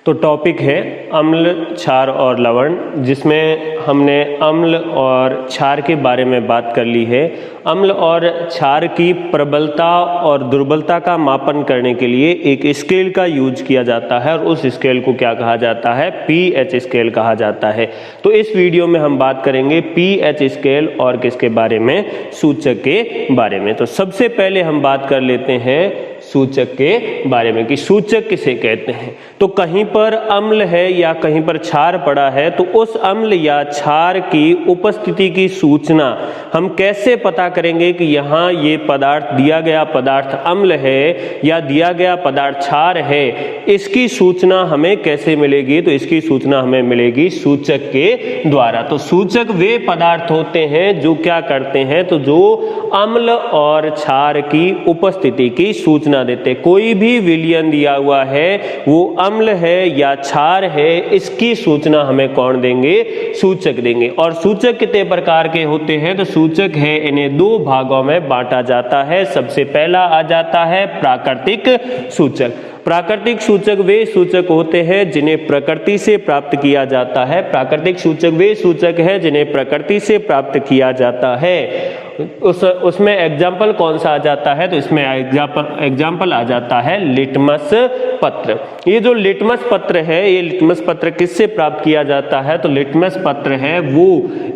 तो टॉपिक है अम्ल, क्षार और लवण, जिसमें हमने अम्ल और क्षार के बारे में बात कर ली है। अम्ल और क्षार की प्रबलता और दुर्बलता का मापन करने के लिए एक स्केल का यूज किया जाता है और उस स्केल को क्या कहा जाता है? पीएच स्केल कहा जाता है। तो इस वीडियो में हम बात करेंगे पीएच स्केल और किसके बारे में? सूचक के बारे में। तो सबसे पहले हम बात कर लेते हैं सूचक के बारे में कि सूचक किसे कहते हैं। तो कहीं पर अम्ल है या कहीं पर क्षार पड़ा है तो उस अम्ल या क्षार की उपस्थिति की सूचना हम कैसे पता करेंगे कि यहाँ ये पदार्थ, दिया गया पदार्थ अम्ल है या दिया गया पदार्थ क्षार है, इसकी सूचना हमें कैसे मिलेगी? तो इसकी सूचना हमें मिलेगी सूचक के द्वारा। तो सूचक वे पदार्थ होते हैं जो क्या करते हैं? तो जो अम्ल और क्षार की उपस्थिति की सूचना देते। कोई भी विलयन दिया हुआ है, वो अम्ल है या क्षार है, इसकी सूचना हमें कौन देंगे? सूचक देंगे। और सूचक कितने प्रकार के होते हैं? तो सूचक है, इन्हें दो भागों में बांटा जाता है। सबसे पहला आ जाता है प्राकृतिक सूचक। प्राकृतिक सूचक वे सूचक होते हैं जिन्हें प्रकृति से प्राप्त किया जाता है। प्राकृतिक सूचक वे सूचक है जिन्हें प्रकृति से प्राप्त किया जाता है। उसमें एग्जाम्पल कौन सा आ जाता है? तो इसमें एग्जाम्पल आ जाता है लिटमस पत्र। ये जो लिटमस पत्र है, ये लिटमस पत्र किससे प्राप्त किया जाता है? तो लिटमस पत्र है वो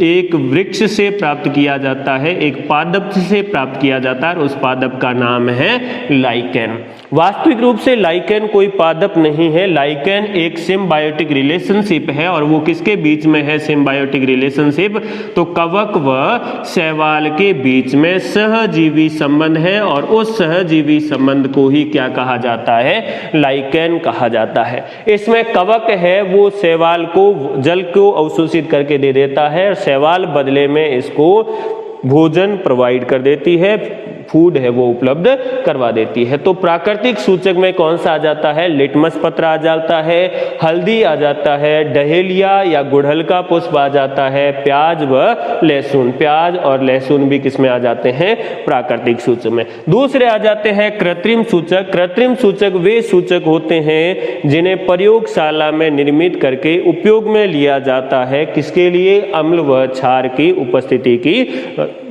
एक वृक्ष से प्राप्त किया जाता है, एक पादप से प्राप्त किया जाता है और उस पादप का नाम है लाइकेन। वास्तविक रूप से लाइकेन कोई पादप नहीं है। लाइकेन एक सिम्बायोटिक रिलेशनशिप है। और वो किसके बीच में है सिम्बायोटिक रिलेशनशिप? तो कवक व शैवाल के बीच में सहजीवी संबंध है और उस सहजीवी संबंध को ही क्या कहा जाता है? लाइकेन कहा जाता है। इसमें कवक है वो शैवाल को जल को अवशोषित करके दे देता है और शैवाल बदले में इसको भोजन प्रोवाइड कर देती है, फूड है वो उपलब्ध करवा देती है। तो प्राकृतिक सूचक में कौन सा आ जाता है? लिटमस पत्र आ जाता है, हल्दी आ जाता है, डहेलिया या गुड़हल का पुष्प आ जाता है, प्याज व लहसुन। प्याज और लहसुन भी किसमें आ जाते हैं? प्राकृतिक सूचक में। दूसरे आ जाते हैं कृत्रिम सूचक। कृत्रिम सूचक वे सूचक होते हैं जिन्हें प्रयोगशाला में निर्मित करके उपयोग में लिया जाता है। किसके लिए? अम्ल व क्षार की उपस्थिति की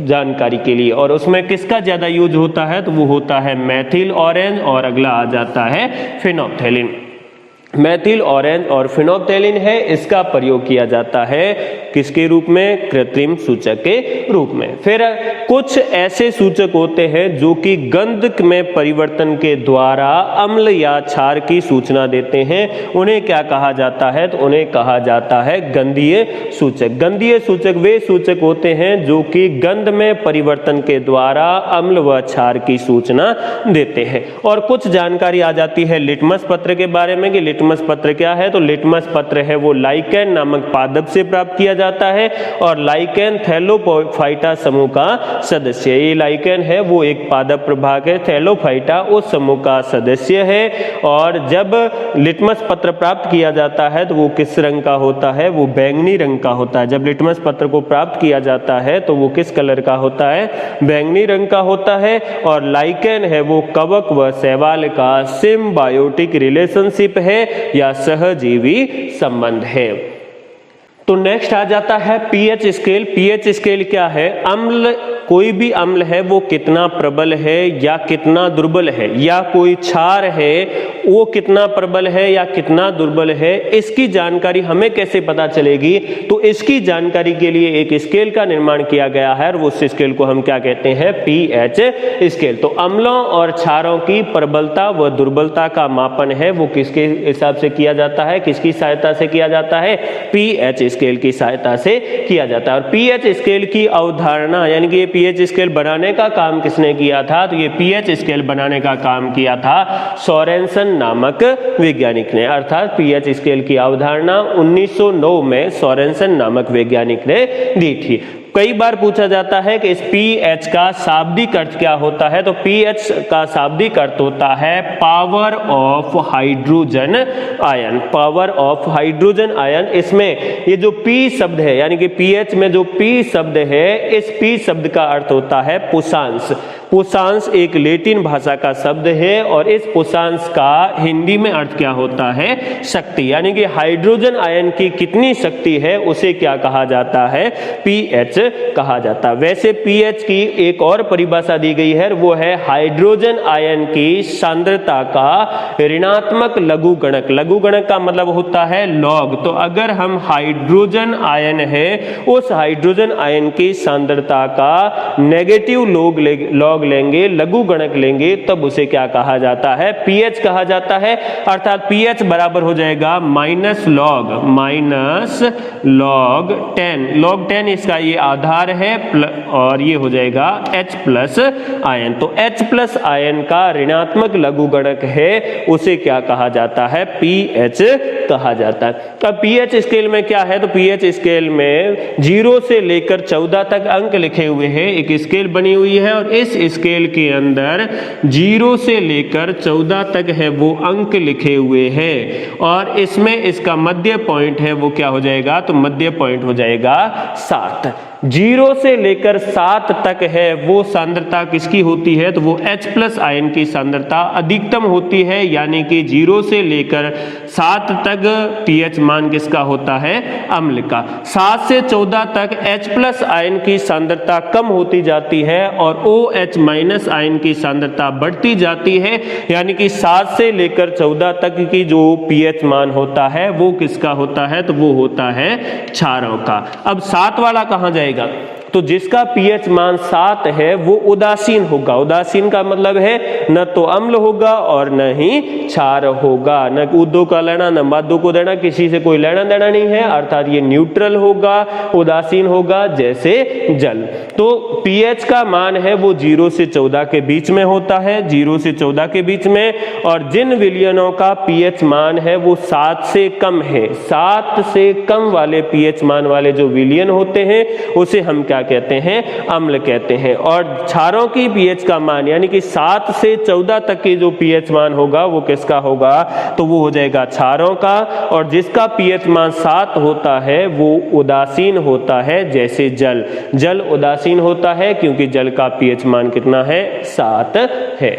जानकारी के लिए। और उसमें किसका ज्यादा यूज होता है? तो वो होता है मेथिल ऑरेंज और अगला आ जाता है फिनोप्थेलिन। मेथिल ऑरेंज और फिनोप्थेलिन है, इसका प्रयोग किया जाता है किसके रूप में? कृत्रिम सूचक के रूप में। फिर कुछ ऐसे सूचक होते हैं जो कि गंध में परिवर्तन के द्वारा अम्ल या क्षार की सूचना देते हैं। उन्हें क्या कहा जाता है? तो उन्हें कहा जाता है गंधीय सूचक। गंधीय सूचक वे सूचक होते हैं जो कि गंध में परिवर्तन के द्वारा अम्ल व क्षार की सूचना देते हैं। और कुछ जानकारी आ जाती है लिटमस पत्र के बारे में कि लिटमस पत्र क्या है? तो लिटमस पत्र है वो लाइकेन नामक पादप से प्राप्त किया जाता है और लाइकेन थैलोफाइटा समूह का सदस्य। ये लाइकेन है वो एक पादप प्रभाग है, थैलोफाइटा उस समूह का सदस्य है। और जब लिटमस पत्र प्राप्त किया जाता है तो वो किस रंग का होता है? वो बैंगनी रंग का होता है। जब लिटमस पत्र को प्राप्त किया जाता है तो वो किस कलर का होता है? बैंगनी रंग का होता है। और लाइकेन है वो कवक व शैवाल का सिम्बायोटिक रिलेशनशिप है या सहजीवी संबंध है। तो नेक्स्ट आ जाता है पीएच स्केल। पीएच स्केल क्या है? अम्ल, कोई भी अम्ल है वो कितना प्रबल है या कितना दुर्बल है, या कोई क्षार है वो कितना प्रबल है या कितना दुर्बल है, इसकी जानकारी हमें कैसे पता चलेगी? तो इसकी जानकारी के लिए एक स्केल का निर्माण किया गया है और उस स्केल को हम क्या कहते हैं? PH scale. तो अम्लों और क्षारों की प्रबलता व दुर्बलता का मापन है वो किसके हिसाब से किया जाता है? किसकी सहायता से किया जाता है? पीएच स्केल की सहायता से किया जाता है। और पीएच स्केल की अवधारणा, यानी कि ये पीएच स्केल बनाने का काम किसने किया था? तो ये पीएच स्केल बनाने का काम किया था सोरेनसन नामक वैज्ञानिक ने। अर्थात पीएच स्केल की अवधारणा 1909 में सोरेनसन नामक वैज्ञानिक ने दी थी। कई बार पूछा जाता है कि इस pH का शाब्दिक अर्थ क्या होता है, तो pH का शाब्दिक अर्थ होता है power of hydrogen ion, power of hydrogen ion. इसमें ये जो P शब्द है यानी कि pH में जो P शब्द है, इस P शब्द का अर्थ होता है पुषांश। पुषांश एक लैटिन भाषा का शब्द है और इस पुषांश का हिंदी में अर्थ क्या होता है, शक्ति। यानी कि हाइड्रोजन आयन की कितनी शक्ति है उसे क्या कहा जाता है, pH कहा जाता है। वैसे pH की एक और परिभाषा दी गई है, वो है हाइड्रोजन आयन की सांद्रता का ऋणात्मक लघुगणक। लघुगणक का मतलब होता है लॉग। तो अगर हम हाइड्रोजन आयन है, उस हाइड्रोजन आयन की सांद्रता का नेगेटिव लॉग लेंगे, लघुगणक लेंगे, तब उसे क्या कहा जाता है, pH कहा जाता है। अर्थात pH बराबर हो जाएगा माइनस लॉग 10। लॉग 10 इसका ये आधार है और ये हो जाएगा H प्लस आयन। तो H प्लस आयन का ऋणात्मक लघुगणक है, उसे क्या कहा जाता है, pH कहा जाता है। अब pH स्केल में क्या है, तो pH स्केल में 0 से लेकर 14 तक अंक लिखे हुए हैं। एक स्केल बनी हुई है और इस स्केल के अंदर 0 से लेकर 14 तक है वो अंक लिखे हुए हैं और इसमें इसका मध्य पॉइंट है वो क्या हो जाएगा, तो मध्य पॉइंट हो जाएगा 7। 0 से लेकर 7 तक है वो सांद्रता किसकी होती है, तो वो H प्लस आयन की सांद्रता अधिकतम होती है। यानी कि 0 से लेकर 7 तक pH मान किसका होता है, अम्ल का। 7 से 14 तक H प्लस आयन की सांद्रता कम होती जाती है और OH माइनस आयन की सांद्रता बढ़ती जाती है। यानी कि 7 से लेकर 14 तक की जो pH मान होता है वो किसका होता है, तो वो होता है क्षारों का। अब 7 वाला कहाँ जाएगा, तो जिसका pH मान 7 है वो उदासीन होगा। उदासीन का मतलब है न तो अम्ल होगा और न ही क्षार होगा, न उदो का लेना न मादो को देना, किसी से कोई लेना देना नहीं है। अर्थात ये न्यूट्रल होगा, उदासीन होगा, जैसे जल। तो pH का मान है वो 0 से 14 के बीच में होता है, 0 से 14 के बीच में। और जिन विलयनों का pH मान है वो 7 से कम है, 7 से कम वाले pH मान वाले जो विलयन होते हैं उसे हम क्या कहते हैं, अम्ल कहते हैं। और क्षारों की pH का मान यानी कि 7 से 14 तक की जो pH मान होगा वो किसका होगा, तो वो हो जाएगा क्षारों का। और जिसका pH मान 7 होता है वो उदासीन होता है, जैसे जल। जल उदासीन होता है क्योंकि जल का pH मान कितना है, 7 है।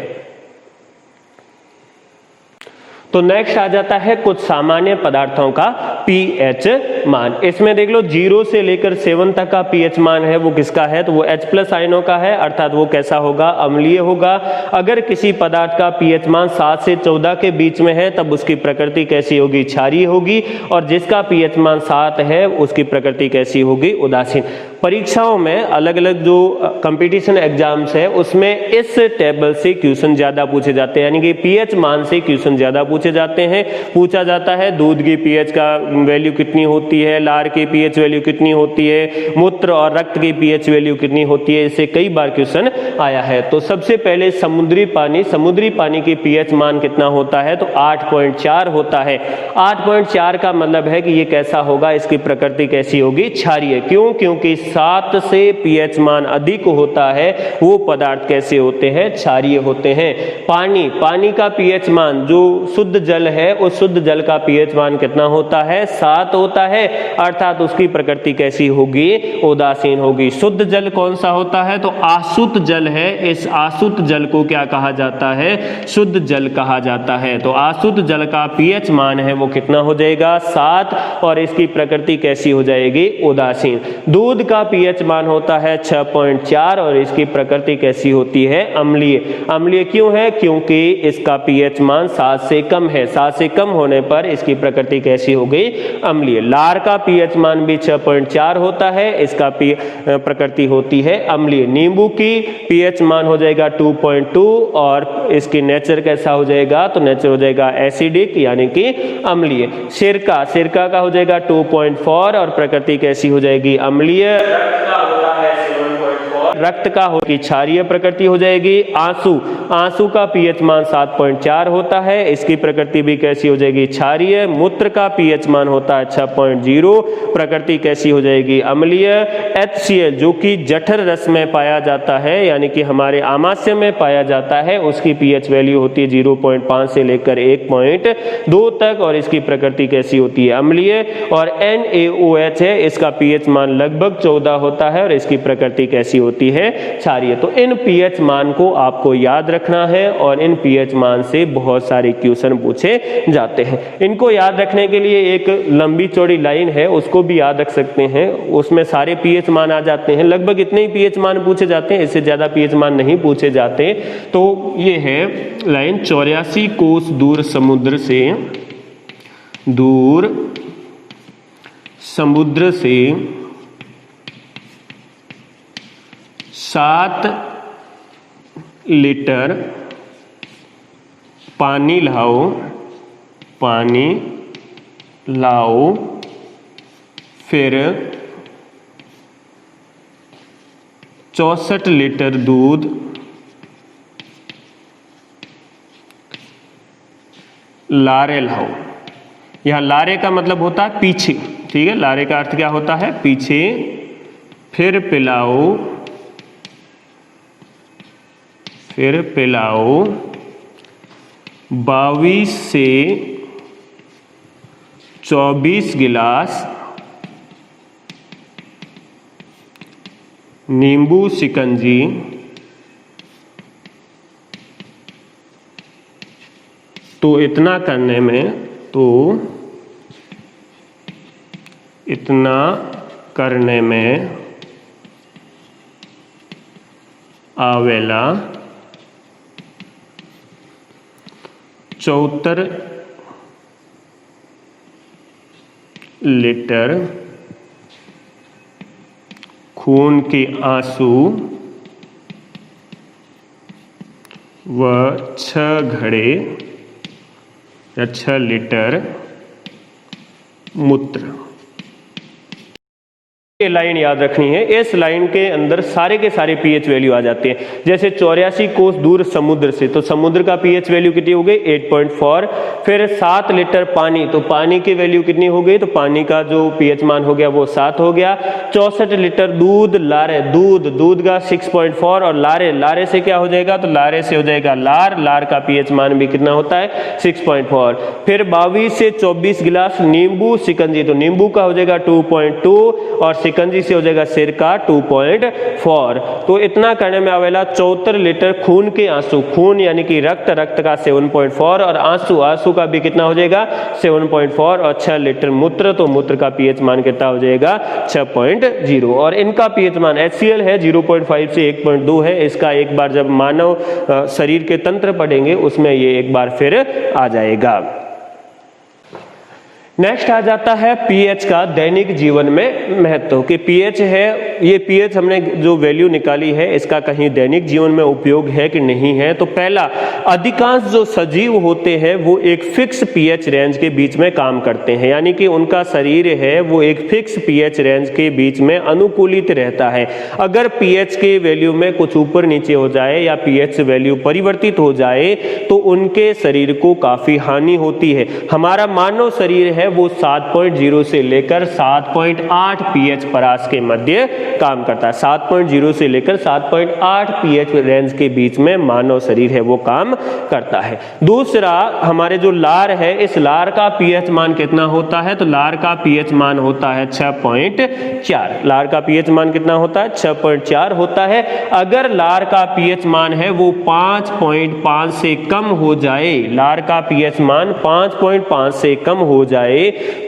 तो नेक्स्ट आ जाता है कुछ सामान्य पदार्थों का pH मान। इसमें देख लो 0 से लेकर 7 तक का pH मान है वो किसका है, तो वो H प्लस आयनों का है। अर्थात वो कैसा होगा, अम्लीय होगा। अगर किसी पदार्थ का pH मान 7 से 14 के बीच में है तब उसकी प्रकृति कैसी होगी, क्षारीय होगी। और जिसका pH मान 7 है उसकी प्रकृति कैसी होगी, उदासीन। परीक्षाओं में अलग अलग जो कंपटीशन एग्जाम्स है उसमें इस टेबल से क्वेश्चन ज्यादा पूछे जाते हैं, यानी कि pH मान से क्वेश्चन ज्यादा पूछे जाते हैं। पूछा जाता है दूध की pH का वैल्यू कितनी होती है, लार की pH वैल्यू कितनी होती है, मूत्र और रक्त की pH वैल्यू कितनी होती है, इससे कई बार क्वेश्चन आया है। तो सबसे पहले समुद्री पानी की pH मान कितना होता है, तो 8.4 होता है। 8.4 का मतलब है कि ये कैसा होगा, इसकी प्रकृति कैसी होगी, क्षारीय। क्यों, क्योंकि 7 से pH मान अधिक होता है वो पदार्थ कैसे होते हैं, क्षारीय होते हैं। पानी का pH मान, जो शुद्ध जल है उस शुद्ध जल का pH मान कितना होता है, 7 होता है। अर्थात उसकी प्रकृति कैसी होगी, उदासीन होगी। शुद्ध जल कौन सा होता है, तो आशुद्ध जल है। इस आशुद्ध जल को क्या कहा जाता है, शुद्ध जल कहा जाता है। तो आशुद्ध जल का pH मान है वो कितना हो जाएगा, 7, और इसकी प्रकृति कैसी हो जाएगी, उदासीन। दूध का pH मान होता है 6.4 और इसकी प्रकृति कैसी होती है, अम्लीय। अम्लीय क्यों है, क्योंकि इसका pH मान 7 से कम है। 7 से कम होने पर इसकी प्रकृति कैसी हो गई, अम्लीय। लार का pH मान भी 6.4 होता है, इसका प्रकृति होती है अम्लीय। नींबू की pH मान हो जाएगा 2.2 और इसकी नेचर कैसा हो जाएगा, तो नेचर हो जाएगा एसिडिक यानी कि अम्लीय। सिरका का हो जाएगा 2.4 और प्रकृति कैसी हो जाएगी, अम्लीय। रक्त का होगी क्षारीय प्रकृति हो जाएगी। आंसू का पीएच मान 7.4 होता है, इसकी प्रकृति भी कैसी हो जाएगी, क्षारीय। मूत्र का पीएच मान होता है 6.0, प्रकृति कैसी हो जाएगी, अम्लीय। HCl जो कि जठर रस में पाया जाता है यानी कि हमारे आमाशय में पाया जाता है, उसकी पीएच वैल्यू होती है 0.5 से लेकर 1.2 तक और इसकी प्रकृति कैसी होती है, अम्लीय। और NaOH है, इसका पीएच मान लगभग 14 होता है और इसकी प्रकृति कैसी होती है, क्षारीय। तो इन पीएच मान को आपको याद रखना है और इन पीएच मान से बहुत सारे क्वेश्चन पूछे जाते हैं। इनको याद रखने के लिए एक लंबी चौड़ी लाइन है, उसको भी याद रख सकते हैं, उसमें सारे पीएच मान आ जाते हैं। लगभग इतने ही पीएच मान पूछे जाते हैं, इससे ज्यादा पीएच मान नहीं पूछे जाते। तो ये है लाइन, 84 कोस दूर समुद्र से 7 लीटर पानी लाओ, फिर 64 लीटर दूध लारे लाओ। यहां लारे का मतलब होता है पीछे, ठीक है, लारे का अर्थ क्या होता है, पीछे। फिर पिलाओ 22 से 24 गिलास नींबू शिकंजी तो इतना करने में आवेला 74 लीटर खून के आंसू व 6 घड़े या 6 लीटर मूत्र। ये लाइन याद रखनी है, इस लाइन के अंदर सारे के सारे पीएच वैल्यू आ जाते हैं। जैसे 84 कोस दूर समुद्र से, तो समुद्र का पीएच वैल्यू कितनी हो गई, 8.4। फिर 7 लीटर पानी, तो पानी की वैल्यू कितनी हो गई, तो पानी का जो पीएच मान हो गया वो 7 हो गया। 64 लीटर दूध लारे, दूध का 6.4 और लारे से क्या हो जाएगा, तो लारे से हो जाएगा लार का पीएच मान भी कितना होता है, 6.4। फिर 22 से 24 गिलास नींबू शिकंजी, तो नींबू का हो जाएगा 2.2 और शिकंजी से हो जाएगा सिरका 2.4। तो इतना करने में आवेला 74 लीटर खून के आंसू, खून यानी कि रक्त का 7.4 और आंसू का भी कितना हो जाएगा 7.4 और 6 लीटर मूत्र, तो मूत्र का पीएच मान कितना हो जाएगा 6.0 और इनका पीएच मान HCl है 0.5 से 1.2 है। इसका एक बार जब मानव शरीर के तंत्र पढ़ेंगे उसमें ये एक बार फिर आ जाएगा। नेक्स्ट आ जाता है पीएच का दैनिक जीवन में महत्व, कि पीएच है, ये पीएच हमने जो वैल्यू निकाली है इसका कहीं दैनिक जीवन में उपयोग है कि नहीं है। तो पहला, अधिकांश जो सजीव होते हैं वो एक फिक्स पीएच रेंज के बीच में काम करते हैं, यानी कि उनका शरीर है वो एक फिक्स पीएच रेंज के बीच में अनुकूलित रहता है। अगर पीएच के वैल्यू में कुछ ऊपर नीचे हो जाए या पीएच वैल्यू परिवर्तित हो जाए तो उनके शरीर को काफी हानि होती है। हमारा मानव शरीर है वो 7.0 से लेकर 7.8 पीएच परास के मध्य काम करता है। 7.0 से लेकर 7.8 पीएच रेंज के बीच में मानव शरीर है वो काम करता है। दूसरा, हमारे जो लार है, इस लार का पीएच मान कितना होता है, तो लार का पीएच मान होता है 6.4। लार का पीएच मान कितना होता है, 6.4 होता है। अगर लार का पीएच मान है वो 5.5 से कम हो जाए, लार का पीएच मान 5.5 से कम हो जाए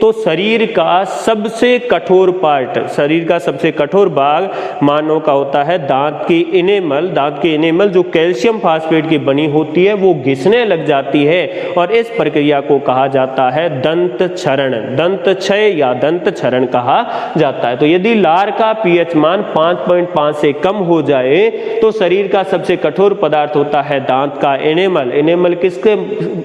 तो शरीर का सबसे कठोर पार्ट, शरीर का सबसे कठोर भाग मानव का होता है दांत की इनेमल। दांत की इनेमल जो कैल्शियम फास्फेट की बनी होती है वो घिसने लग जाती है और इस प्रक्रिया को कहा जाता है दंत क्षरण, दंत क्षय या दंत क्षरण कहा जाता है। तो यदि लार का पीएच मान 5.5 से कम हो जाए तो शरीर का सबसे कठोर पदार्थ होता है दांत का इनेमल। इनेमल किसके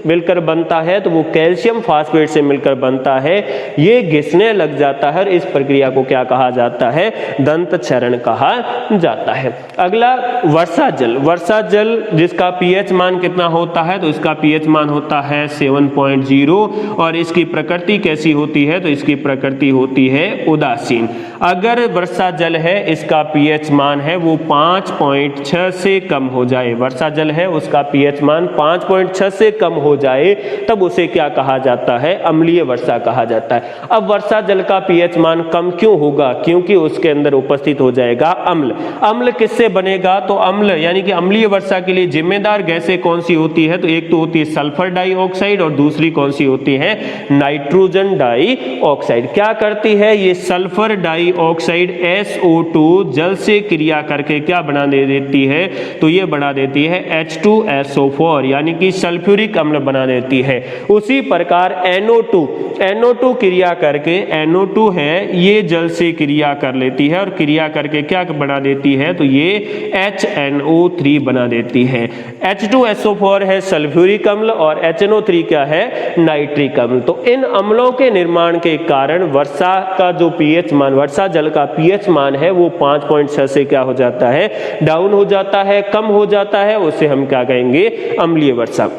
मिलकर बनता है, तो वो कैल्शियम फास्फेट से मिलकर बनता है। ये घिसने लग जाता है और इस प्रक्रिया को क्या कहा जाता है, दंत दंत क्षरण कहा जाता है। अगला वर्षा जल। वर्षा जल जिसका पीएच मान कितना होता है, तो इसका पीएच मान होता है 7.0 और इसकी प्रकृति कैसी होती है, तो इसकी प्रकृति होती है उदासीन। अगर वर्षा जल है इसका पीएच मान है वो 5.6 से कम हो जाए, वर्षा जल है उसका पीएच मान 5.6 से कम हो जाए तब उसे क्या कहा जाता है, अम्लीय वर्षा कहा जाता है। अब वर्षा जल का पीएच मान कम क्यों होगा, क्योंकि उसके अंदर उपस्थित हो जाएगा अम्ल। अम्ल किससे बनेगा, तो अम्ल यानी कि अम्लीय वर्षा के लिए जिम्मेदार गैसें कौन सी होती है, तो एक तो होती है सल्फर डाइऑक्साइड और दूसरी कौन सी होती है, नाइट्रोजन डाइऑक्साइड। क्या करती है ये सल्फर डाइऑक्साइड SO2 जल से क्रिया करके क्या बना देती है, तो ये बना देती है H2SO4 यानी कि सल्फ्यूरिक अम्ल बना देती है। उसी प्रकार NO2 क्रिया करके, NO2 है ये जल से क्रिया कर लेती है और क्रिया करके क्या बना देती है, तो ये HNO3 बना देती है। H2SO4 है सल्फ्यूरिक अम्ल और HNO3 क्या है, नाइट्रिक अम्ल। तो इन अम्लों के निर्माण के कारण वर्षा का जो पीएच मान, वर्षा जल का पीएच मान है वो 5.6 से क्या हो जाता है, डाउन हो जाता है, कम हो जाता है, उसे हम क्या कहेंगे, अम्लीय वर्षा।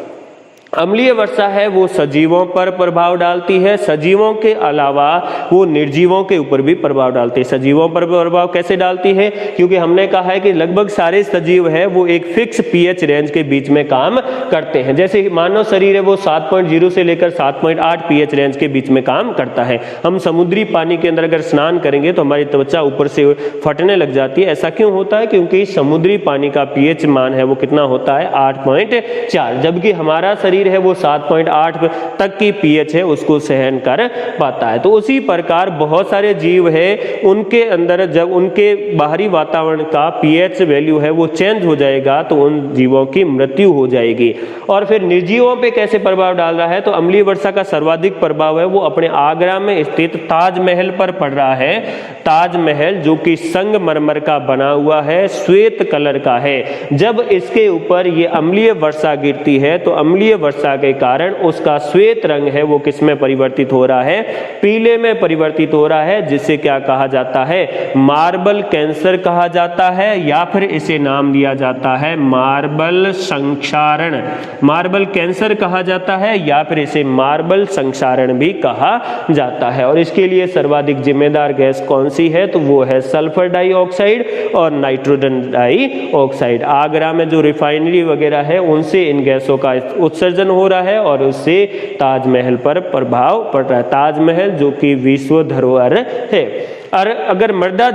अम्लीय वर्षा है वो सजीवों पर प्रभाव डालती है, सजीवों के अलावा वो निर्जीवों के ऊपर भी प्रभाव डालती है। सजीवों पर प्रभाव कैसे डालती है, क्योंकि हमने कहा है कि लगभग सारे सजीव है वो एक फिक्स पीएच रेंज के बीच में काम करते हैं। जैसे मानव शरीर है वो 7.0 से लेकर 7.8 पीएच रेंज के बीच में काम करता है। हम समुद्री पानी के अंदर अगर स्नान करेंगे तो हमारी त्वचा ऊपर से फटने लग जाती है। ऐसा क्यों होता है, क्योंकि समुद्री पानी का पीएच मान है वो कितना होता है, 8.4, जबकि हमारा शरीर है वो 7.8 तक की पीएच है उसको सहन कर पाता है। तो उसी प्रकार बहुत सारे जीव है उनके अंदर जब उनके बाहरी वातावरण का पीएच वैल्यू है वो चेंज हो जाएगा तो उन जीवों की मृत्यु हो जाएगी। और फिर निर्जीवों पे कैसे प्रभाव डाल रहा है, तो अम्लीय वर्षा का सर्वाधिक प्रभाव है वो अपने आगरा में स्थित ताजमहल पर पड़ रहा है। ताजमहल जो कि संगमरमर का बना हुआ है, श्वेत कलर का है, जब इसके ऊपर ये अम्लीय वर्षा गिरती है तो अम्लीय वर्षा के कारण उसका श्वेत रंग है वो किस में परिवर्तित हो रहा है, पीले में परिवर्तित हो रहा है, जिसे क्या कहा जाता है, मार्बल कैंसर कहा जाता है, या फिर इसे नाम दिया जाता है मार्बल संक्षारण। मार्बल कैंसर कहा जाता है या फिर इसे मार्बल संक्षारण भी कहा जाता है। और इसके लिए सर्वाधिक जिम्मेदार गैस कौन सी है, तो वो है सल्फर डाइऑक्साइड और नाइट्रोजन डाइऑक्साइड। आगरा में जो रिफाइनरी वगैरह है उनसे इन गैसों का उत्सर्जन हो रहा है और उससे ताजमहल पर प्रभाव पड़ रहा है। ताजमहल जो कि विश्व धरोहर है। और अगर मृदा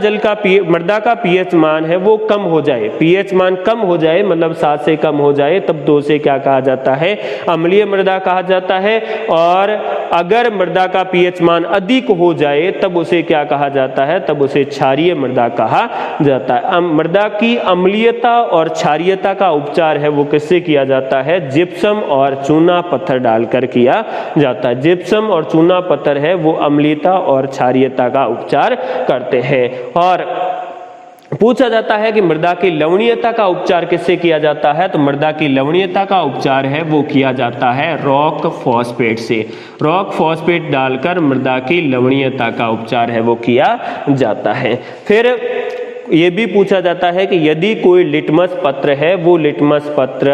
का पीएच मान है वो कम हो जाए, पीएच मान कम हो जाए मतलब 7 से कम हो जाए, तब तो उसे क्या कहा जाता है, अम्लीय मृदा कहा जाता है। और अगर मृदा का पीएच मान अधिक हो जाए तब उसे क्या कहा जाता है, तब उसे क्षारीय मृदा कहा जाता है। मृदा की अम्लीयता और क्षारीयता का उपचार है वो किससे किया जाता है, जिप्सम और चूना पत्थर डालकर किया जाता है। जिप्सम और चूना पत्थर है वो अम्लीयता और क्षारीयता का उपचार करते हैं। और पूछा जाता है कि मृदा की लवणीयता का उपचार किससे किया जाता है, तो मृदा की लवणीयता का उपचार है वो किया जाता है रॉक फॉस्फेट से। रॉक फॉस्फेट डालकर मृदा की लवणीयता का उपचार है वो किया जाता है। फिर ये भी पूछा जाता है कि यदि कोई लिटमस पत्र है वो लिटमस पत्र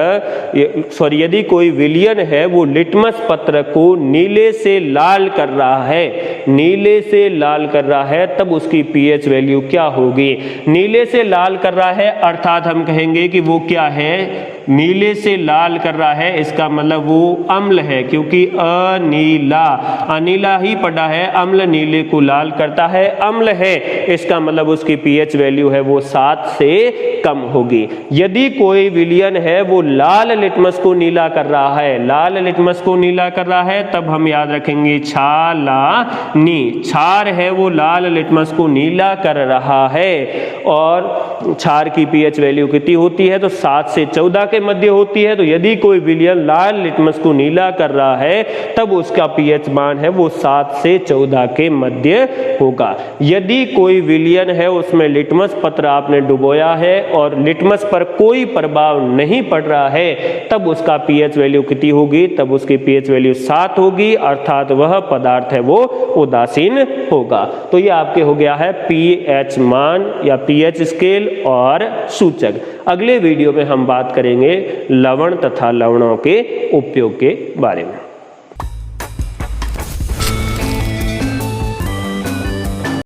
यदि कोई विलयन है वो लिटमस पत्र को नीले से लाल कर रहा है, नीले से लाल कर रहा है, तब उसकी पीएच वैल्यू क्या होगी। नीले से लाल कर रहा है अर्थात हम कहेंगे कि वो क्या है, नीले से लाल कर रहा है, इसका मतलब वो अम्ल है, क्योंकि अनीला ही पड़ा है, अम्ल नीले को लाल करता है, अम्ल है, इसका मतलब उसकी पीएच वैल्यू है वो 7 से कम होगी। यदि कोई विलयन है वो लाल लिटमस को नीला कर रहा है, लाल लिटमस को नीला कर रहा है, तब हम याद रखेंगे छालानी, क्षार है वो लाल लिटमस को नीला कर रहा है। और क्षार की पीएच वैल्यू कितनी होती है, तो 7 से 14 के मध्य होती है। तो यदि कोई विलयन लाल लिटमस को नीला कर रहा है तब उसका पीएच मान है वो 7 से 14 के मध्य होगा। यदि कोई विलयन है उसमें लिटमस पत्र आपने डुबोया है और लिटमस पर कोई प्रभाव नहीं पड़ रहा है, तब उसका पीएच वैल्यू कितनी होगी, तब उसकी पीएच वैल्यू 7 होगी, अर्थात वह पदार्थ है वो उदासीन होगा। तो ये आपके हो गया है पीएच मान या पीएच स्केल और सूचक। अगले वीडियो में हम बात करेंगे लवण तथा लवणों के उपयोग के बारे में।